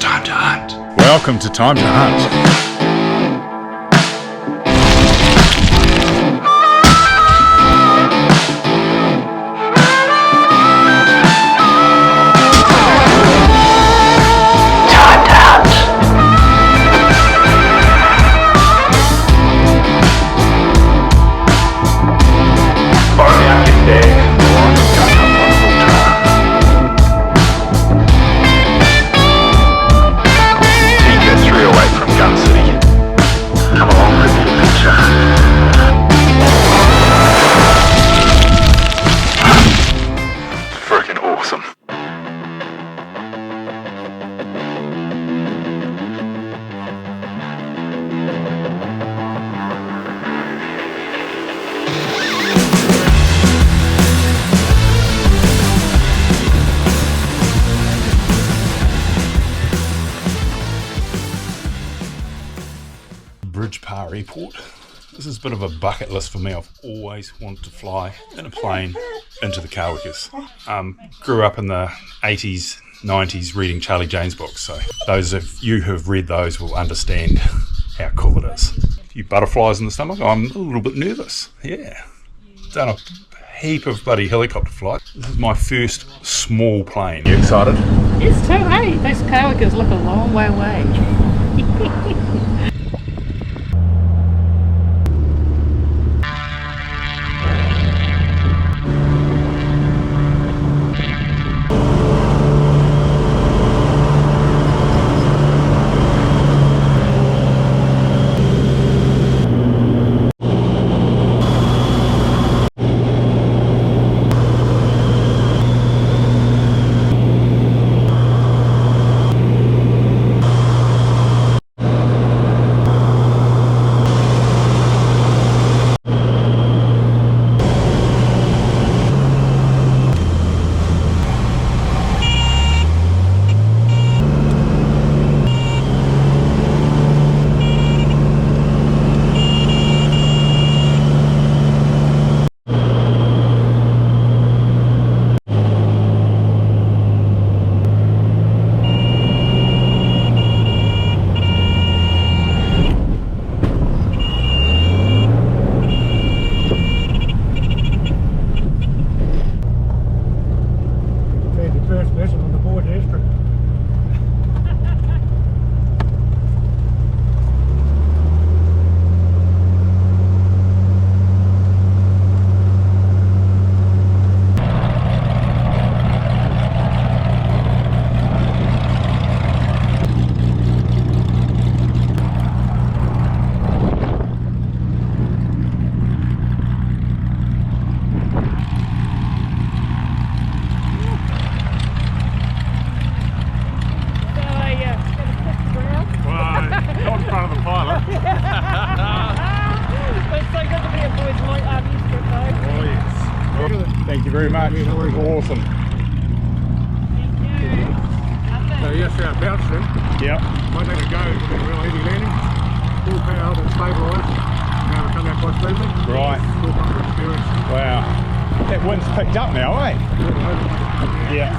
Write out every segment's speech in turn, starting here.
time to hunt. Welcome to Time to Hunt. Airport. This is a bit of a bucket list for me. I've always wanted to fly in a plane into the Kawekas. Grew up in the 80s, 90s reading Charlie Jane's books, so those of you who have read those will understand how cool it is. A few butterflies in the stomach. I'm a little bit nervous. Yeah. Done a heap of bloody helicopter flights. This is my first small plane. You excited? Yes, too. Hey, those Kawekas look a long way away. Thank you very much. It was awesome. Thank you. So yes, our bounce then. Yep. Might have to go with a real easy landing. Full power and stabilised. Now we come out quite smoothly. Right. Full comfort experience. Wow. That wind's picked up now, eh? Yeah.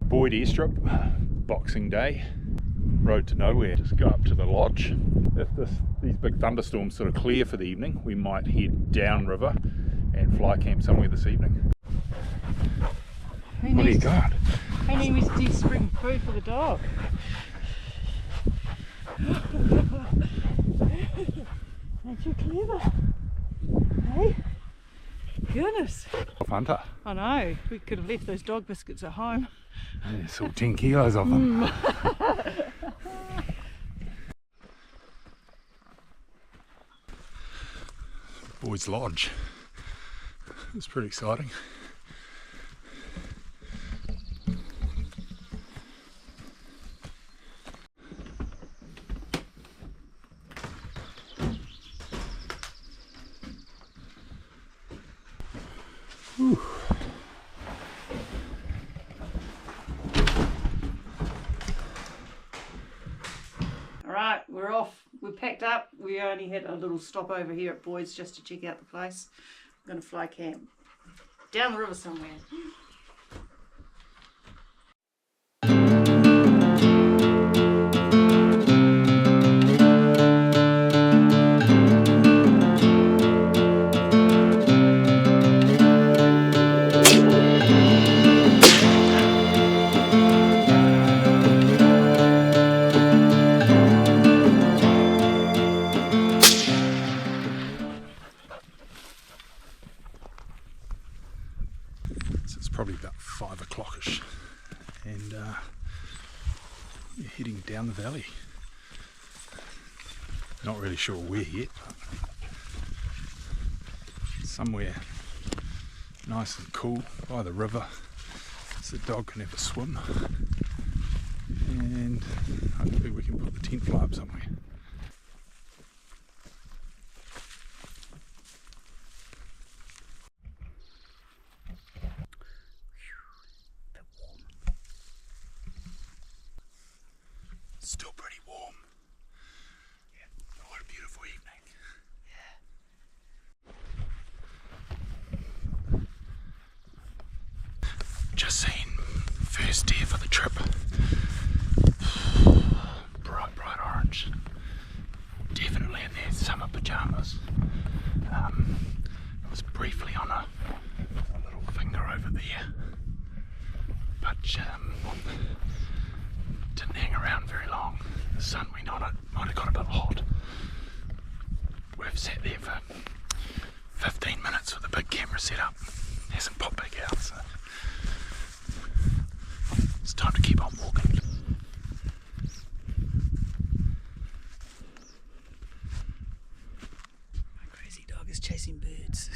Boyd Airstrip, Boxing Day, road to nowhere. Just go up to the lodge. If these big thunderstorms sort of clear for the evening, we might head downriver and fly camp somewhere this evening. What do you got? Her name is to spring food for the dog. Aren't you clever? Hey? Goodness. Hunter. I know, we could have left those dog biscuits at home. Yeah, saw 10 kilos of them. Boyds Lodge. It's pretty exciting. Alright, we're off. We're packed up. We only had a little stop over here at Boyds just to check out the place. I'm going to fly camp. Down the river somewhere. Probably about 5 o'clock-ish, and we're heading down the valley. Not really sure where yet, but somewhere nice and cool by the river so the dog can have a swim, and hopefully we can put the tent fly up somewhere. Still pretty warm. Yeah, what a beautiful evening. Yeah. Just seen first deer for the trip. Bright, bright orange. Definitely in their summer pajamas. I was briefly on a little finger over there, but didn't hang around very long. The sun might have got a bit hot. We've sat there for 15 minutes with a big camera set up. Hasn't popped back out, so it's time to keep on walking. My crazy dog is chasing birds.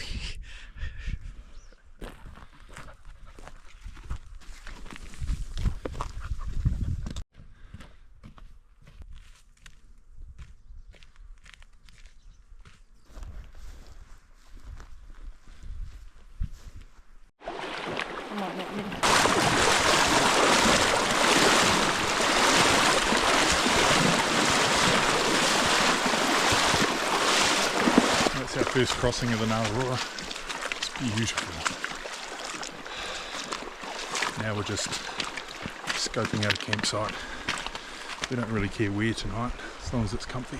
That's our first crossing of the Narrora. It's beautiful. Now we're just scoping out a campsite. We don't really care where tonight, as long as it's comfy.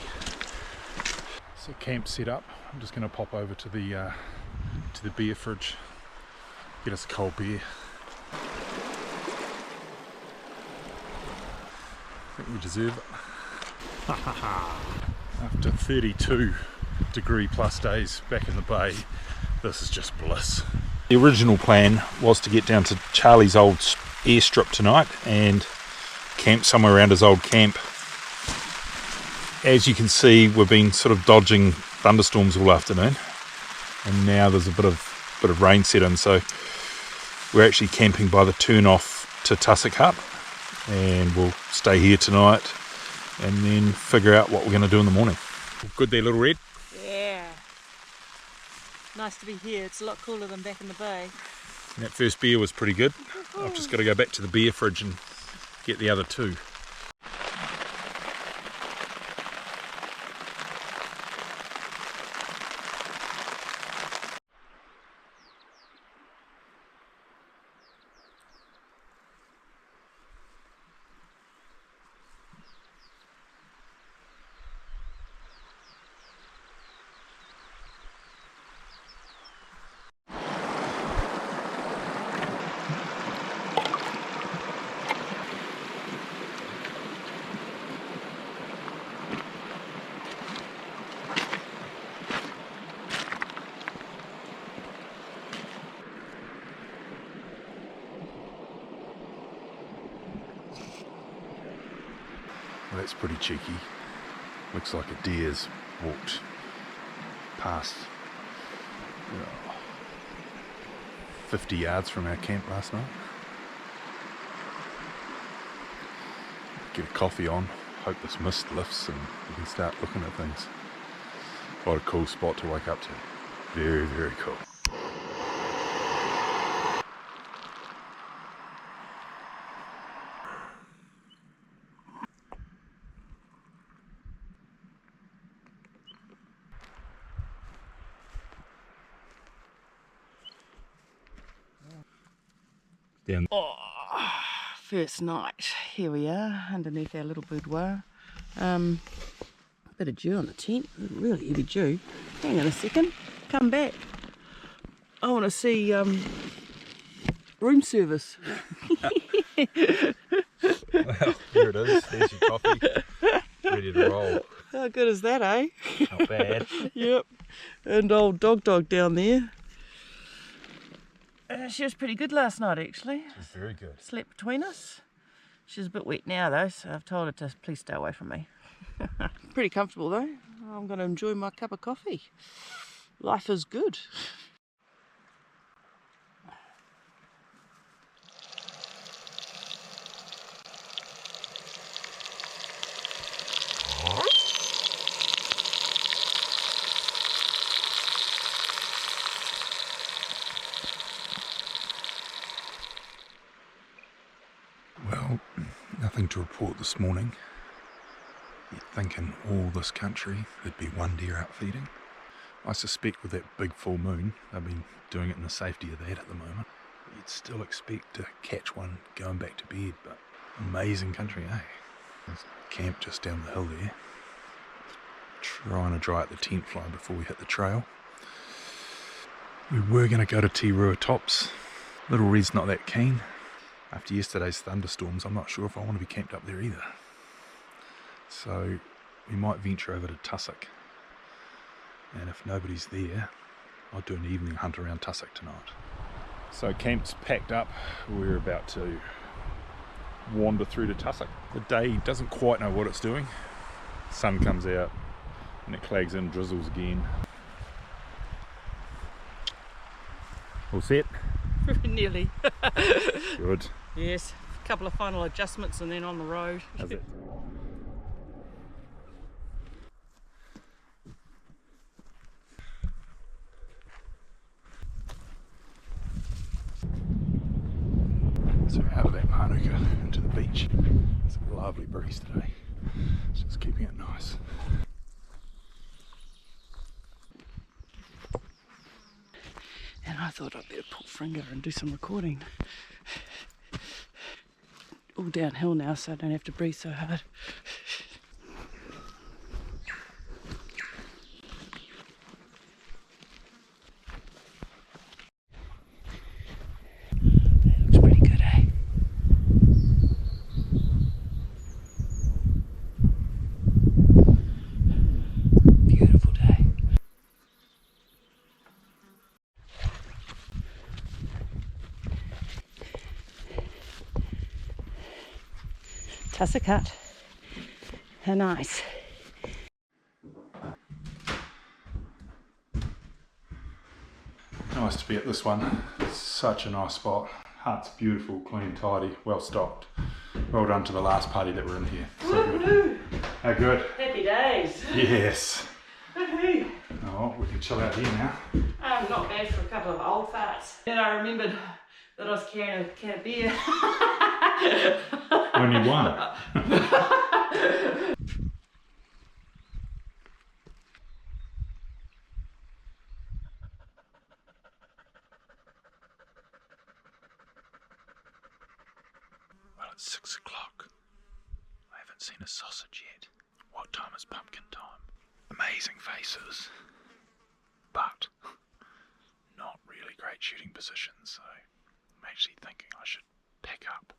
So camp set up. I'm just going to pop over to the beer fridge, get us a cold beer. I think we deserve it. After 32 degree plus days back in the bay, this is just bliss. The original plan was to get down to Charlie's old airstrip tonight and camp somewhere around his old camp. As you can see, we've been sort of dodging thunderstorms all afternoon, and now there's a bit of rain set in, so we're actually camping by the turn off to Tussock Hut, and we'll stay here tonight and then figure out what we're going to do in the morning. Good there, little Red? Yeah. Nice to be here. It's a lot cooler than back in the bay. That first beer was pretty good. I've just got to go back to the beer fridge and get the other two. Well, that's pretty cheeky. Looks like a deer's walked past 50 yards from our camp last night. Get a coffee on, hope this mist lifts and we can start looking at things. What a cool spot to wake up to. Very, very cool. down. Oh, first night. Here we are, underneath our little boudoir. Bit of dew on the tent, really heavy dew. Hang on a second, come back. I want to see room service. Well, here it is. There's your coffee. Ready to roll. How good is that, eh? Not bad. Yep. And old dog down there. She was pretty good last night, actually. She was very good. Slept between us. She's a bit wet now, though, so I've told her to please stay away from me. Pretty comfortable, though. I'm going to enjoy my cup of coffee. Life is good. Well, nothing to report this morning. You'd think in all this country there'd be one deer out feeding. I suspect with that big full moon, they've been doing it in the safety of that at the moment. You'd still expect to catch one going back to bed, but amazing country, eh? There's camp just down the hill there. Trying to dry out the tent fly before we hit the trail. We were going to go to Tirua Tops. Little Red's not that keen. After yesterday's thunderstorms, I'm not sure if I want to be camped up there either. So we might venture over to Tussock. And if nobody's there, I'll do an evening hunt around Tussock tonight. So camp's packed up. We're about to wander through to Tussock. The day doesn't quite know what it's doing. Sun comes out and it clags in, drizzles again. All set? Nearly. Good. Yes, a couple of final adjustments and then on the road. How's it? So out of that Manuka into the beach. It's a lovely breeze today. It's just keeping it nice. And I thought I'd better pull Fringer and do some recording. All downhill now, so I don't have to breathe so hard. That looks pretty good, eh? Beautiful day. Tussock Hut. How nice. Nice to be at this one. It's such a nice spot. Hut's beautiful, clean, tidy, well stocked. Well done to the last party that were in here. So good. How good? Happy days. Yes. Woohoo. Oh, we can chill out here now. Not bad for a couple of old farts. Then I remembered that I was carrying a can of beer. Only one. Well, it's 6 o'clock. I haven't seen a sausage yet. What time is pumpkin time? Amazing faces, but not really great shooting positions, so I'm actually thinking I should pack up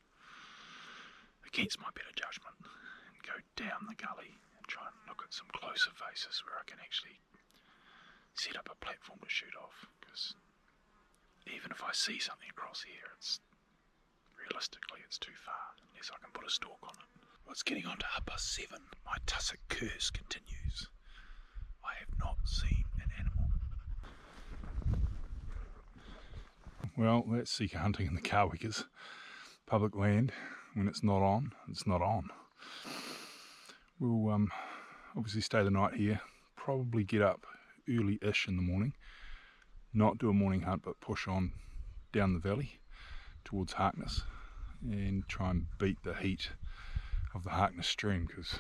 against my better judgment and go down the gully and try and look at some closer faces where I can actually set up a platform to shoot off, because even if I see something across here, realistically it's too far unless I can put a stalk on it. Well, it's getting on to 7:30. My tussock curse continues. I have not seen an animal. Well, that's Sika hunting in the Kawekas. Public land. When it's not on, it's not on. We'll obviously stay the night here. Probably get up early-ish in the morning. Not do a morning hunt, but push on down the valley towards Harkness and try and beat the heat of the Harkness stream, because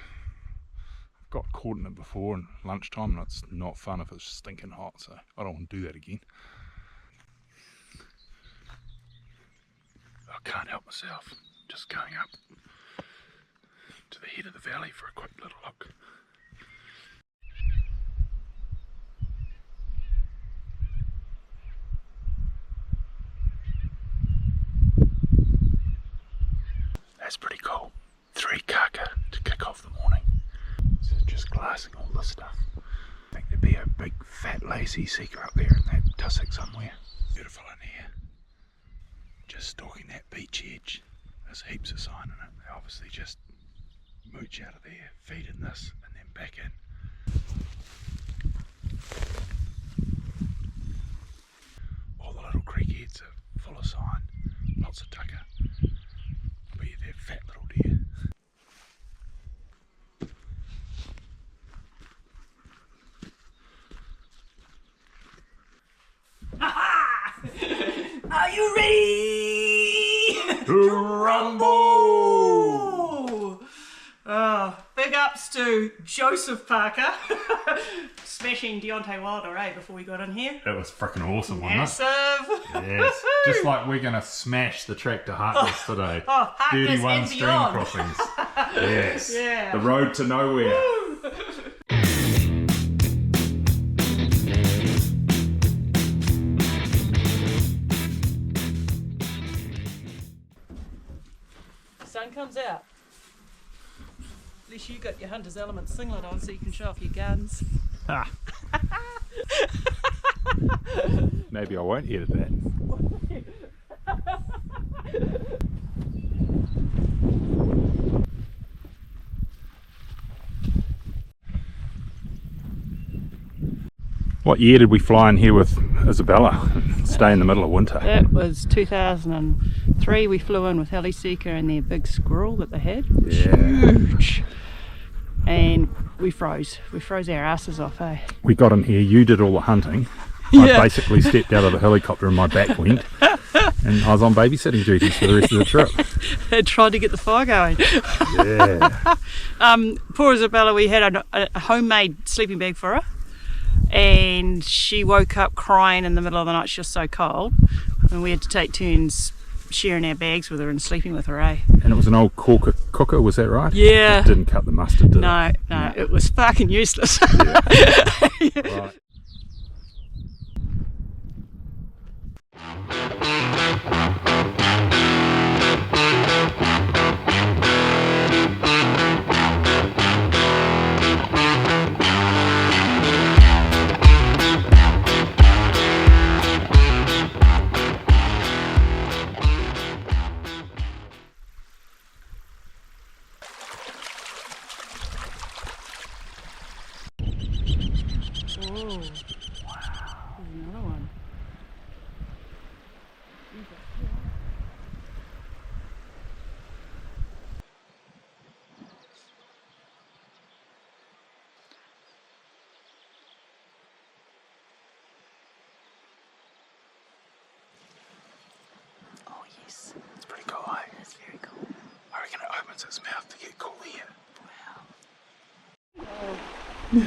I've got caught in it before in lunchtime and it's not fun if it's stinking hot, so I don't want to do that again. I can't help myself. Just going up to the head of the valley for a quick little look. That's pretty cool. 3 kaka to kick off the morning. So just glassing all this stuff. I think there'd be a big fat lazy Sika up there in that tussock somewhere. Beautiful in here. Just stalking that beach edge. There's heaps of sign in it. They obviously just mooch out of there, feed in this, and then back in. All the little creek heads are full of sign. Lots of tucker. But yeah, they're fat little deer. Are you ready to rumble? Oh, big ups to Joseph Parker smashing Deontay Wilder, before we got in here. That was freaking awesome, wasn't Massive. it? Yes. Just like we're going to smash the track to Heartless today. Oh, Heartless 31 and stream beyond. crossings. Yes. Yeah. The road to nowhere. Sun comes out. At least you got your Hunter's Element singlet on so you can show off your guns. Ah. Maybe I won't edit that. What year did we fly in here with Isabella and stay in the middle of winter? It was 2003. We flew in with Heli Sika and their big squirrel that they had. Yeah. Huge. And we froze. We froze our asses off, We got in here, you did all the hunting. Yeah. I basically stepped out of the helicopter and my back went. And I was on babysitting duties for the rest of the trip. They tried to get the fire going. Yeah. Poor Isabella, we had a homemade sleeping bag for her. And she woke up crying in the middle of the night. She was so cold. And we had to take turns sharing our bags with her and sleeping with her, And it was an old corker cooker, was that right? Yeah. It didn't cut the mustard, did No, it? no, it was fucking useless. Yeah. Right. Oh, wow. There's another one. Oh yes. It's pretty cool, eh? That's very cool. I reckon it opens its mouth to get cool air. Wow.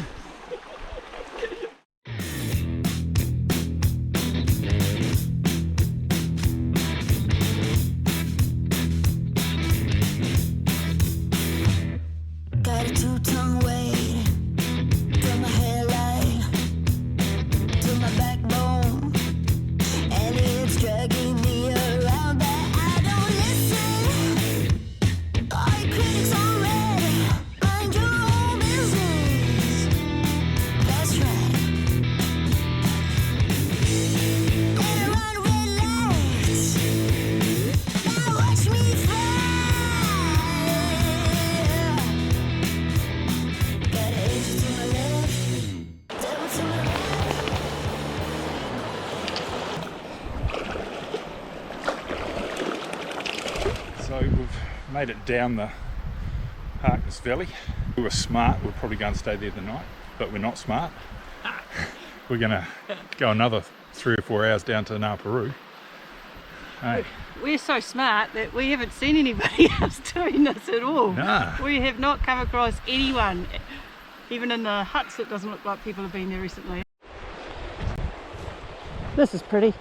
Got a two-tongue weight from my hairline to my backbone, and it's dragging me around, but I don't listen. All your critics on red, mind your own business. That's right. And I run red lights. Now watch me fly. Got an angel to my left, devil to my right. So we've made it down the Harkness Valley. We were smart, we're probably going to stay there tonight, but we're not smart. We're going to go another 3 or 4 hours down to Naparu. Hey, We're so smart that we haven't seen anybody else doing this at all. Nah. We have not come across anyone, even in the huts. It doesn't look like people have been there recently. This is pretty.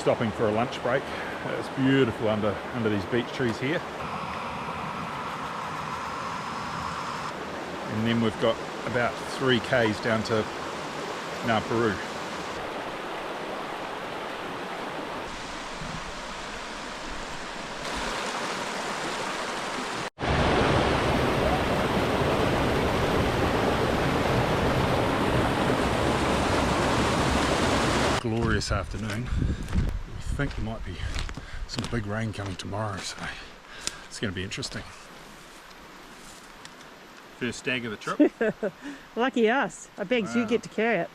stopping for a lunch break. It's beautiful under these beech trees here. And then we've got about 3 k's down to Peru. Glorious afternoon. We think there might be some big rain coming tomorrow, so it's going to be interesting. First stag of the trip. Lucky us. I begs you get to carry it.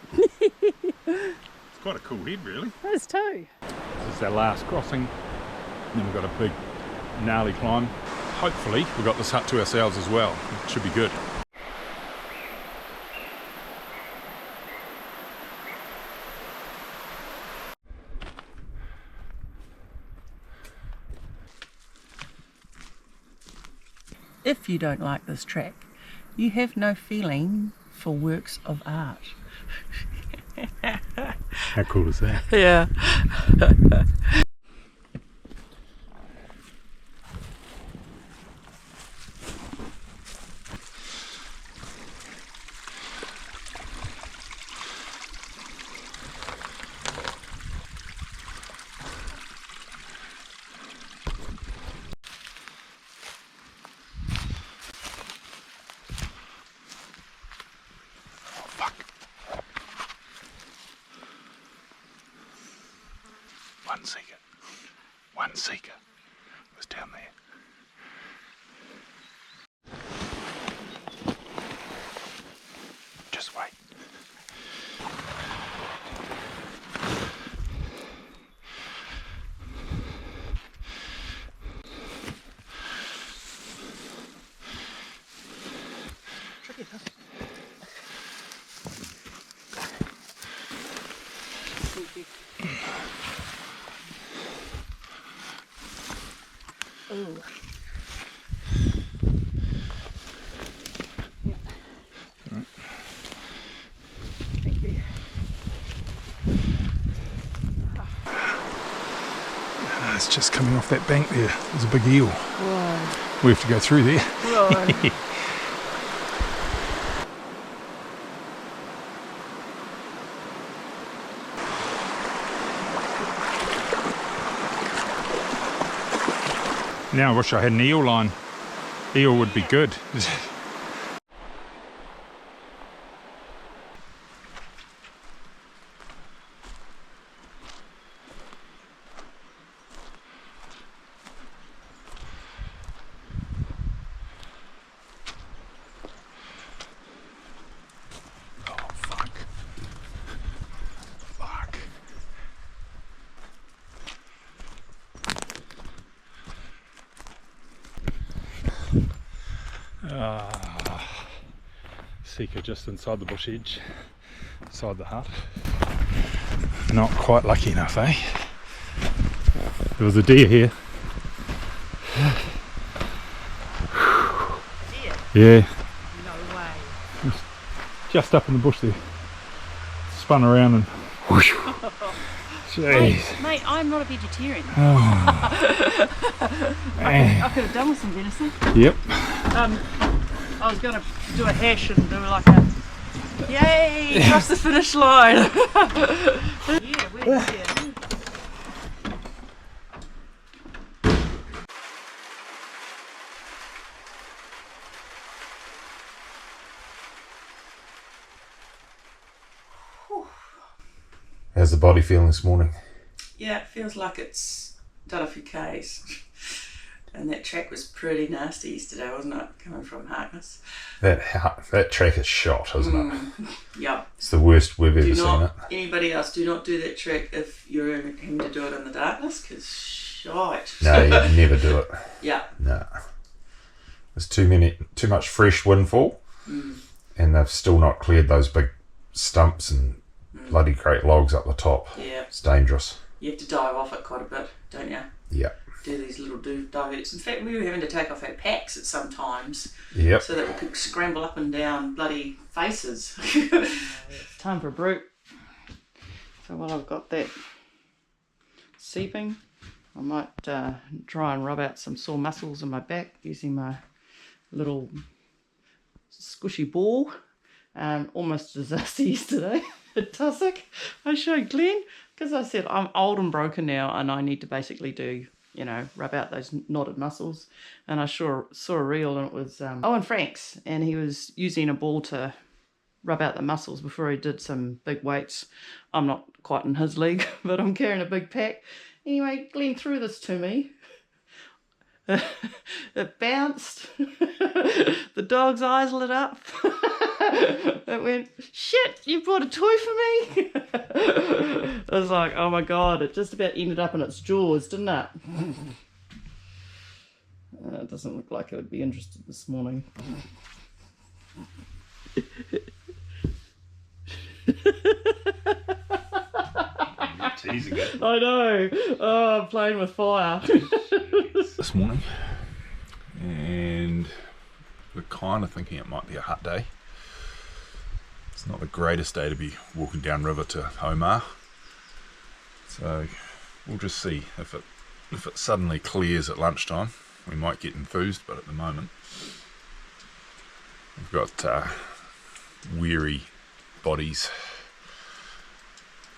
It's quite a cool head, really. That is too. This is our last crossing, and then we've got a big gnarly climb. Hopefully we've got this hut to ourselves as well. It should be good. If you don't like this track, you have no feeling for works of art. How cool is that? Yeah. One Sika was down there. Just wait. Ooh. Yeah. Right. Thank you. It's just coming off that bank there. There's a big eel. Right. We have to go through there. Right. Now I wish I had an eel line. Eel would be good. Oh fuck. Fuck. Sika just inside the bush edge, inside the hut. Not quite lucky enough, eh? There was a deer here. Deer? Yeah, No way. just up in the bush there. Spun around and whoosh. Jeez. Mate, I'm not a vegetarian. Oh. I could have done with some venison. Yep. I was going to do a hash and do like a yay, across the finish line. Yeah, we're here. How's the body feeling this morning? Yeah, it feels like it's done a few Ks. And that track was pretty nasty yesterday, wasn't it? Coming from Harkness. That track is shot, isn't it? Yep. It's the worst we've ever seen it. Anybody else, do not do that track if you're having to do it in the darkness, because shite. No, you never do it. Yeah. No. There's too much fresh windfall, and they've still not cleared those big stumps and bloody great logs up the top. Yeah. It's dangerous. You have to dive off it quite a bit, don't you? Yeah. Do these little diverts. In fact, we were having to take off our packs at some times. Yep. So that we could scramble up and down bloody faces. It's time for a brew. So while I've got that seeping. I might try and rub out some sore muscles in my back using my little squishy ball. Almost a disaster yesterday at Tussock. I showed Glenn because I said I'm old and broken now and I need to basically do, you know, rub out those knotted muscles. And I saw a reel and it was Owen Franks, and he was using a ball to rub out the muscles before he did some big weights. I'm not quite in his league, but I'm carrying a big pack. Anyway, Glenn threw this to me. It bounced. The dog's eyes lit up. It went, shit, you brought a toy for me? I was like, oh my god, it just about ended up in its jaws, didn't it? It doesn't look like it would be interested this morning. Teasing it. I know. Oh, I'm playing with fire. This morning, and we're kind of thinking it might be a hot day. It's not the greatest day to be walking down river to Homar, so we'll just see if it suddenly clears at lunchtime. We might get enthused, but at the moment we've got weary bodies.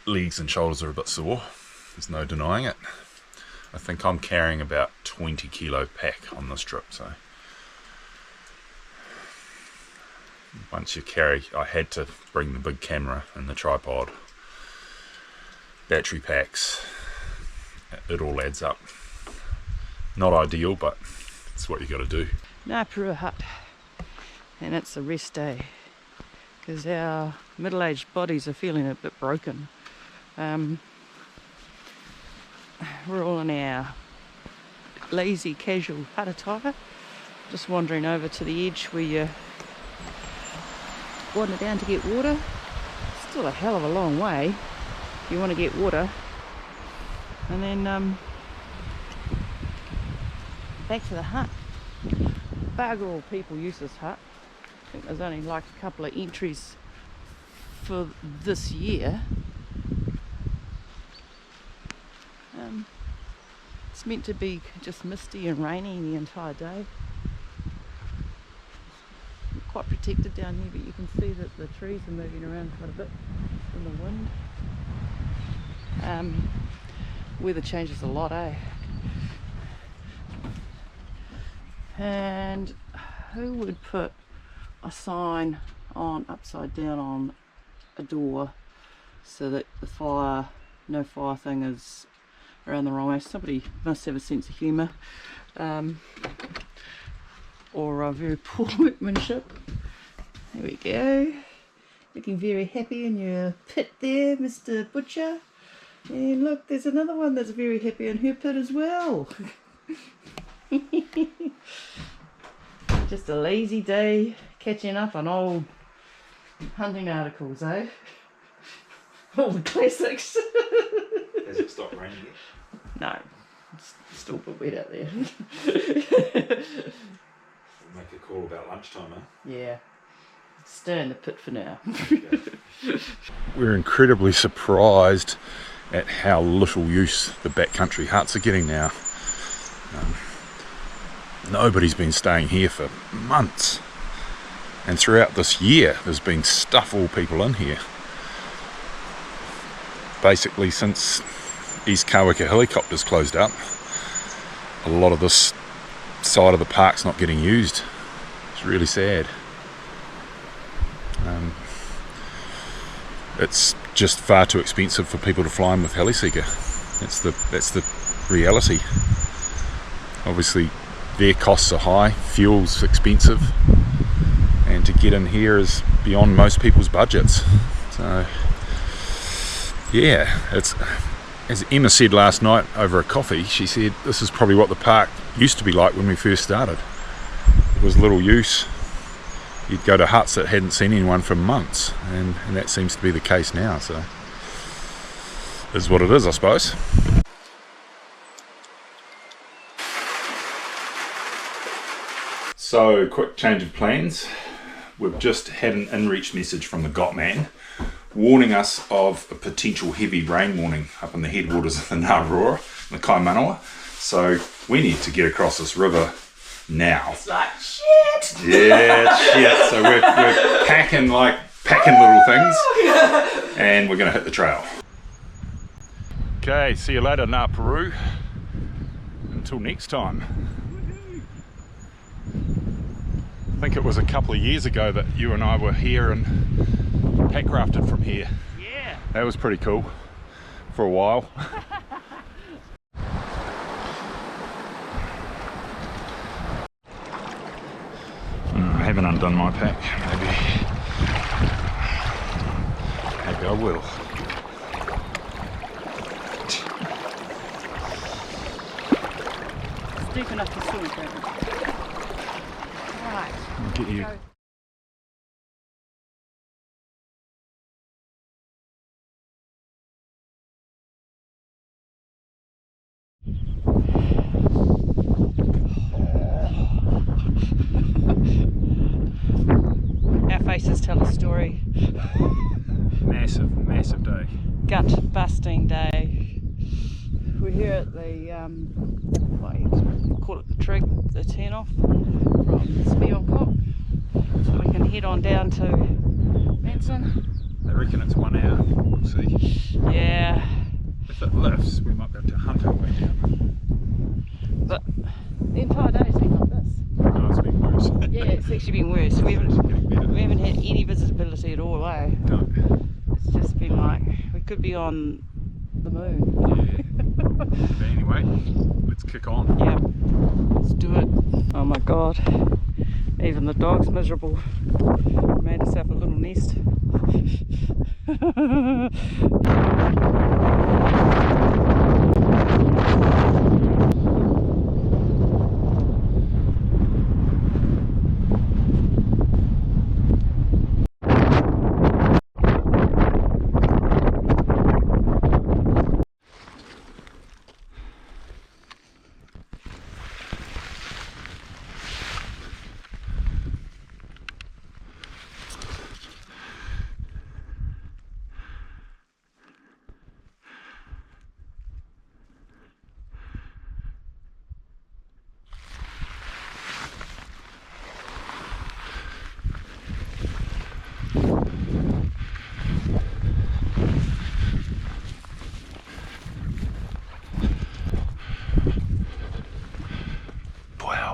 Legs and shoulders are a bit sore, there's no denying it. I think I'm carrying about 20 kilo pack on this trip, so once you carry, I had to bring the big camera and the tripod, battery packs, it all adds up. Not ideal, but it's what you got to do. Ngāpurua hut, and it's a rest day because our middle-aged bodies are feeling a bit broken. We're all in our lazy casual hut attire, just wandering over to the edge where you wander down to get water. Still a hell of a long way if you want to get water. And then back to the hut. Bugger all people use this hut. I think there's only like a couple of entries for this year. It's meant to be just misty and rainy the entire day. Quite protected down here, but you can see that the trees are moving around quite a bit in the wind. Weather changes a lot, eh? And who would put a sign on upside down on a door so that the fire, no fire thing is around the wrong way? Somebody must have a sense of humour, or a very poor workmanship. There we go, looking very happy in your pit there, Mr. Butcher. And look, there's another one that's very happy in her pit as well. Just a lazy day catching up on old hunting articles, eh? All the classics. Has it stopped raining yet? No, it's still a bit wet out there. We'll make a call about lunchtime, eh? Yeah, stay in the pit for now. We're incredibly surprised at how little use the backcountry huts are getting now. Nobody's been staying here for months, and throughout this year there's been stuff all people in here. Basically since East Kaweka helicopters closed up, a lot of this side of the park's not getting used. It's really sad. It's just far too expensive for people to fly in with Sika. That's the reality. Obviously their costs are high, fuel's expensive, and to get in here is beyond most people's budgets. So yeah, it's, as Emma said last night over a coffee, she said this is probably what the park used to be like when we first started. It was little use. You'd go to huts that hadn't seen anyone for months, and that seems to be the case now, so is what it is, I suppose. So, quick change of plans. We've just had an in-reach message from the GOT man warning us of a potential heavy rain warning up in the headwaters of the Ngāroa, the Kaimanawa. So we need to get across this river now. It's like, shit! Yeah, it's shit. So we're packing little things, and we're going to hit the trail. Okay, see you later, Ngā Peru. Until next time. I think it was a couple of years ago that you and I were here and pack crafted from here. Yeah. That was pretty cool for a while. I haven't undone my pack. Maybe I will. It's deep enough to swim through. Right. I'll get you. Go. Our faces tell a story. Massive day. Gut busting day. We're here at the what you call it, the trig, the turn off from Smealcock. So we can head on down to Manson. They reckon it's 1 hour. We'll see. Yeah. If it lifts, we might be able to hunt our way down. But the entire day's been like this. Oh, it's been worse. Yeah, it's actually been worse. We haven't had any visibility at all, eh? No. It's just been like, we could be on the moon. Yeah. But anyway, let's kick on. Yeah, let's do it. Oh my god, even the dog's miserable. Made herself a little nest.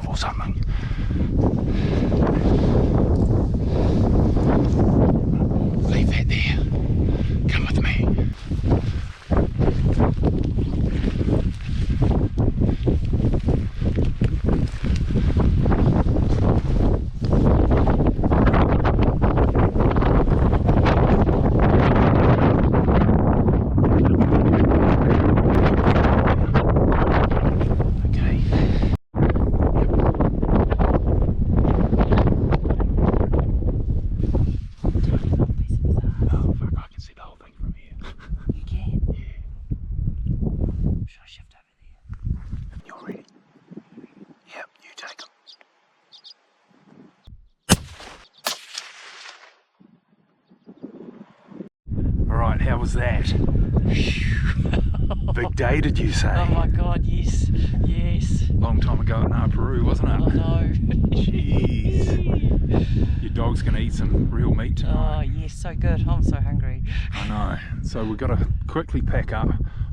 Or something. Leave that there. Come with me. Alright, how was that? Big day, did you say? Oh my god, yes, yes. Long time ago in Ngā Peru, wasn't it? I know. Jeez. Your dog's going to eat some real meat tonight. Oh yes, so good. I'm so hungry. I know. So we've got to quickly pack up.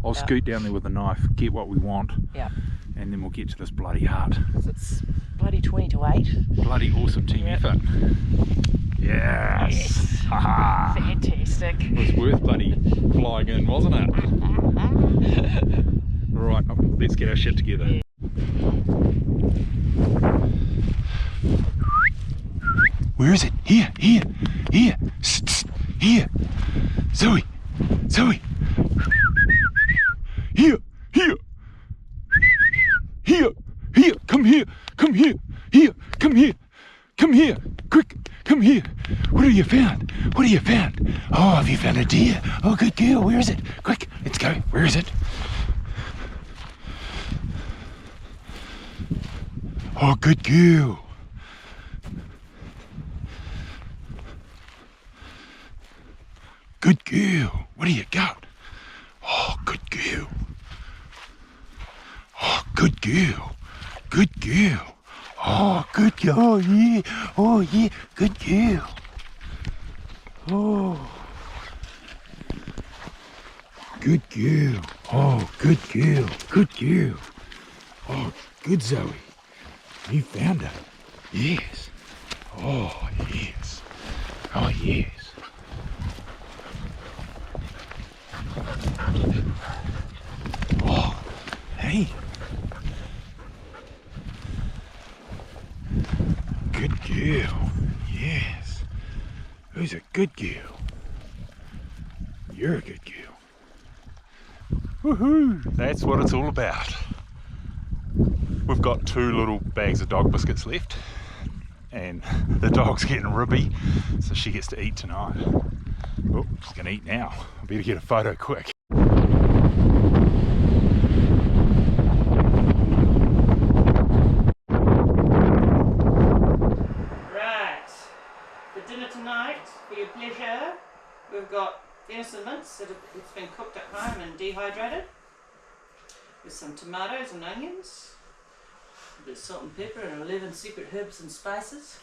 I'll scoot down there with a knife, get what we want, Yeah. and then we'll get to this bloody hut. It's bloody 20 to 8. Bloody awesome team effort. Yes! Yes. Haha! Fantastic. It was worth bloody flying in, wasn't it? Right, let's get our shit together. Yeah. Where is it? Here, here, here, here. Zoe, Zoe. Here, here, here, here. Come here, come here, here, come here, come here. Quick, come here. What have you found? What have you found? Oh, have you found a deer? Oh, good girl. Where is it? Quick, let's go. Where is it? Oh, good girl. Good girl. What do you got? Oh, good girl. Oh, good girl. Good girl. Oh, good girl. Oh, yeah. Oh, yeah. Good girl. Oh. Good girl. Oh, good girl. Good girl. Oh, good Zoe. You found her. Yes. Oh, yes. Oh, yes. Oh, hey. Good girl. Yes. Who's a good girl? You're a good girl. Woohoo! That's what it's all about. We've got 2 little bags of dog biscuits left, and the dog's getting ribby, so she gets to eat tonight. Oh, she's gonna eat now. I better get a photo quick. Right, for dinner tonight, for your pleasure, we've got venison mince that it's been cooked at home and dehydrated, with some tomatoes and onions, a bit of salt and pepper and 11 separate herbs and spices.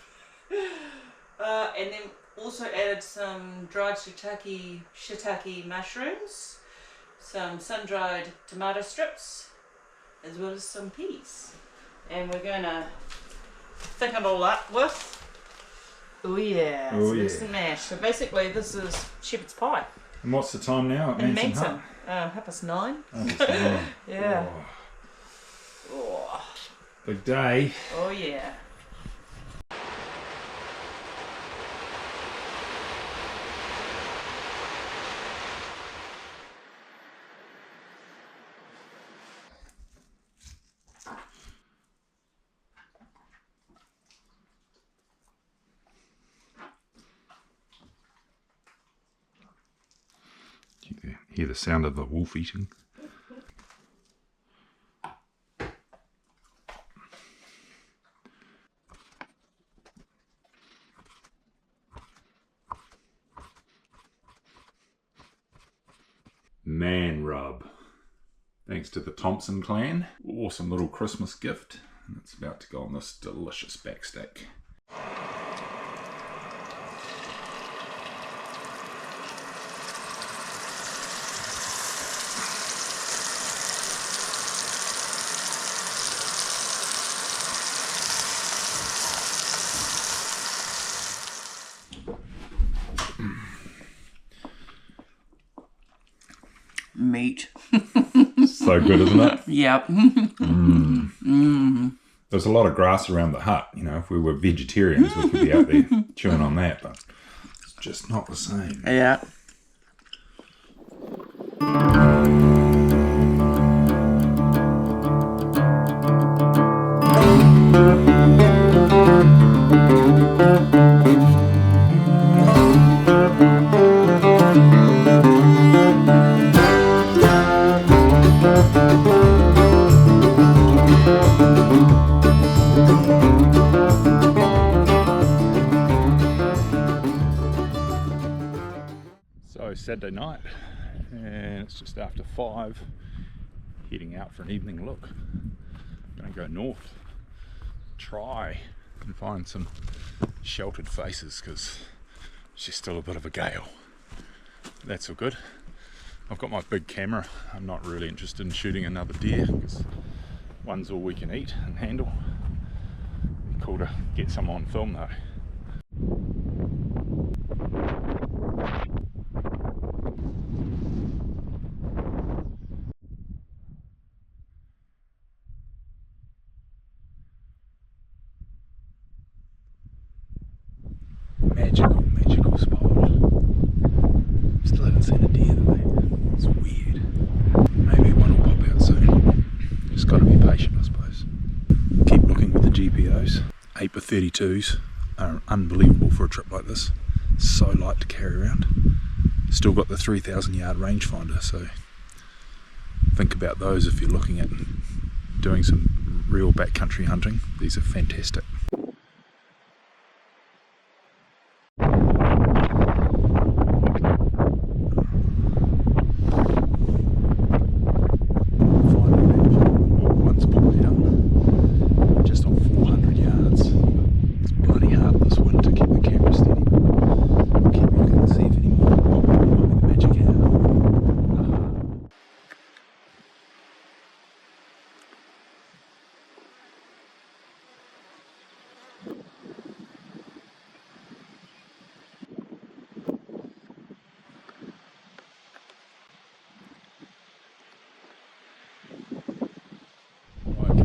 And then also added some dried shiitake mushrooms, some sun-dried tomato strips, as well as some peas. And we're going to thicken it all up with, oh yeah, some mash. So basically this is shepherd's pie. And what's the time now at In Manson Manson, 9:30. Hut? Yeah. Oh, Oh, big day. oh yeah. You hear the sound of the wolf eating. Man rub. Thanks to the Thompson clan. Awesome little Christmas gift. And it's about to go on this delicious backstack. Meat. So good, isn't it? Yep. There's a lot of grass around the hut. You know, if we were vegetarians, we could be out there chewing on that, but it's just not the same. Yeah. So Saturday night, and it's just after 5, heading out for an evening look. Gonna go north, try and find some sheltered faces, because it's just still a bit of a gale. That's all good. I've got my big camera. I'm not really interested in shooting another deer, because one's all we can eat and handle. Cool to get some on film though. Magical spot. Still haven't seen a deer though. It's weird. Maybe one will pop out soon. Just got to be patient, I suppose. Keep looking with the GPOs. 8x32s are unbelievable for a trip like this. So light to carry around. Still got the 3,000 yard rangefinder, so think about those if you're looking at doing some real backcountry hunting. These are fantastic.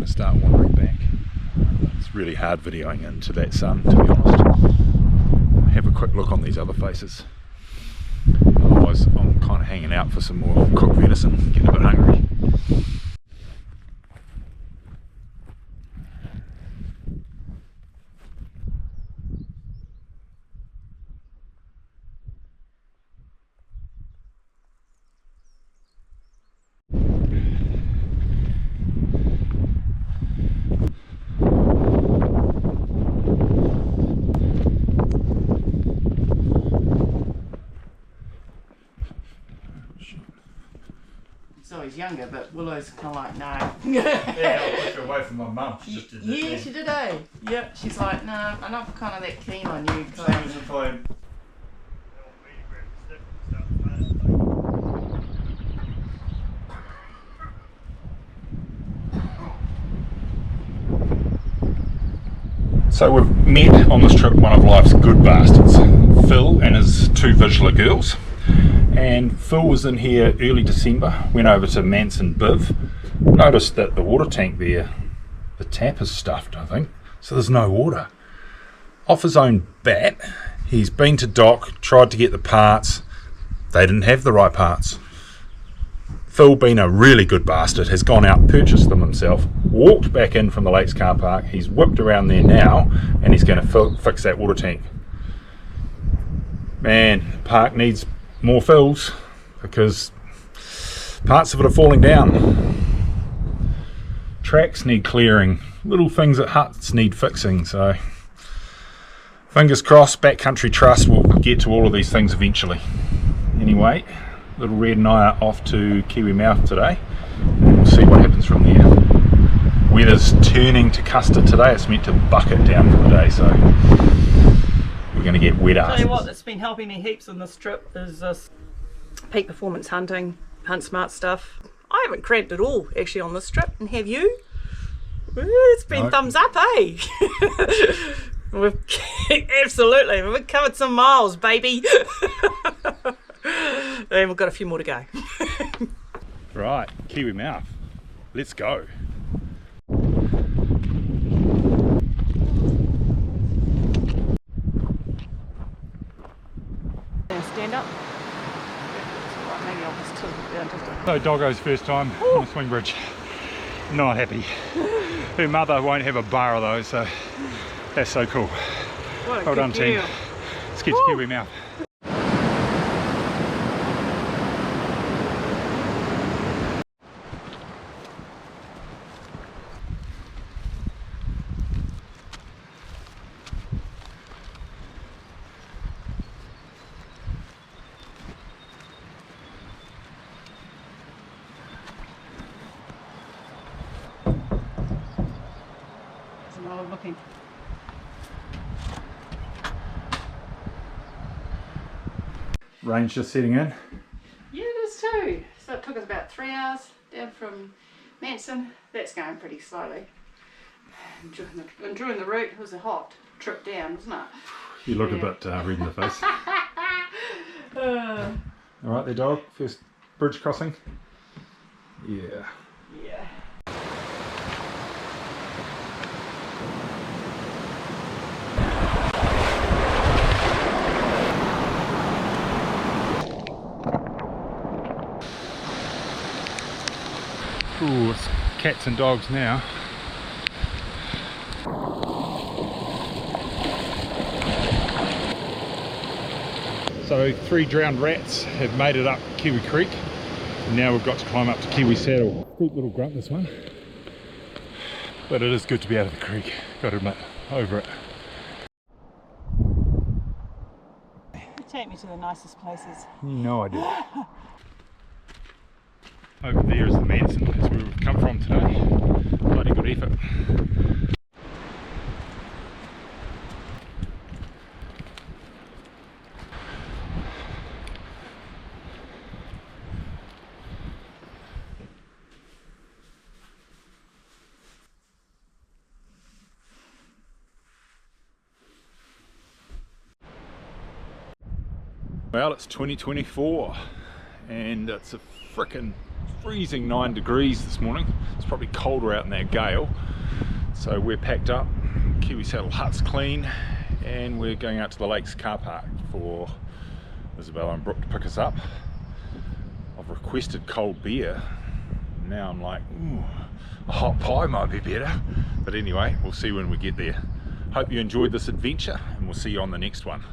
to start wandering back. It's really hard videoing into that sun, to be honest. Have a quick look on these other faces. Otherwise I'm kind of hanging out for some more cooked venison, getting a bit hungry. He's younger, but Willow's kind of like, no. Yeah, I'll push her away from my mum. She just did that. Yeah, she did, eh? Yep, she's like, no, I'm not kind of that keen on you, Clay. So we've met on this trip one of life's good bastards, Phil and his two Visualer girls. And Phil was in here early December, went over to Manson Biv, noticed that the water tank there, the tap is stuffed, I think, so there's no water. Off his own bat, he's been to dock, tried to get the parts, they didn't have the right parts. Phil, being a really good bastard, has gone out, purchased them himself, walked back in from the Lakes car park, he's whipped around there now, and he's going to fix that water tank. Man, the park needs more fills because parts of it are falling down. Tracks need clearing, little things at huts need fixing, so fingers crossed Backcountry Trust will get to all of these things eventually. Anyway, little Red and I are off to Kiwi Mouth today and we'll see what happens from there. Weather's turning to custard today, it's meant to bucket down for the day, so we're going to get wet asses. Tell you what, that's been helping me heaps on this trip is this peak performance hunting, hunt smart stuff. I haven't cramped at all actually on this trip, and have you? It's been thumbs up, eh? We've absolutely, we've covered some miles, baby. And we've got a few more to go. Right, Kiwi Mouth, let's go. Stand up. Maybe I'll just tilt it down just a... So Doggo's first time on a swing bridge. Not happy. Her mother won't have a bar of those, so that's so cool. Well done, team. Let's get to Kiwi Mouth. Looking. Range just setting in. Yeah, it is too. So it took us about 3 hours down from Manson. That's going pretty slowly. Enjoying the route. It was a hot trip down, wasn't it? You look a bit red in the face. Alright there, dog. First bridge crossing. Yeah. Yeah. Ooh, it's cats and dogs now. So 3 drowned rats have made it up Kiwi Creek. And now we've got to climb up to Kiwi Saddle. Steep little grunt, this one. But it is good to be out of the creek, got to admit, over it. Take me to the nicest places. No idea. Over there is the Manson, that's where we've come from today. Bloody good effort. Well, it's 2024 and it's a frickin' freezing 9 degrees this morning. It's probably colder out in that gale. So we're packed up, Kiwi Saddle hut's clean, and we're going out to the lakes car park for Isabella and Brooke to pick us up. I've requested cold beer. Now I'm like, ooh, a hot pie might be better. But anyway, we'll see when we get there. Hope you enjoyed this adventure, and we'll see you on the next one.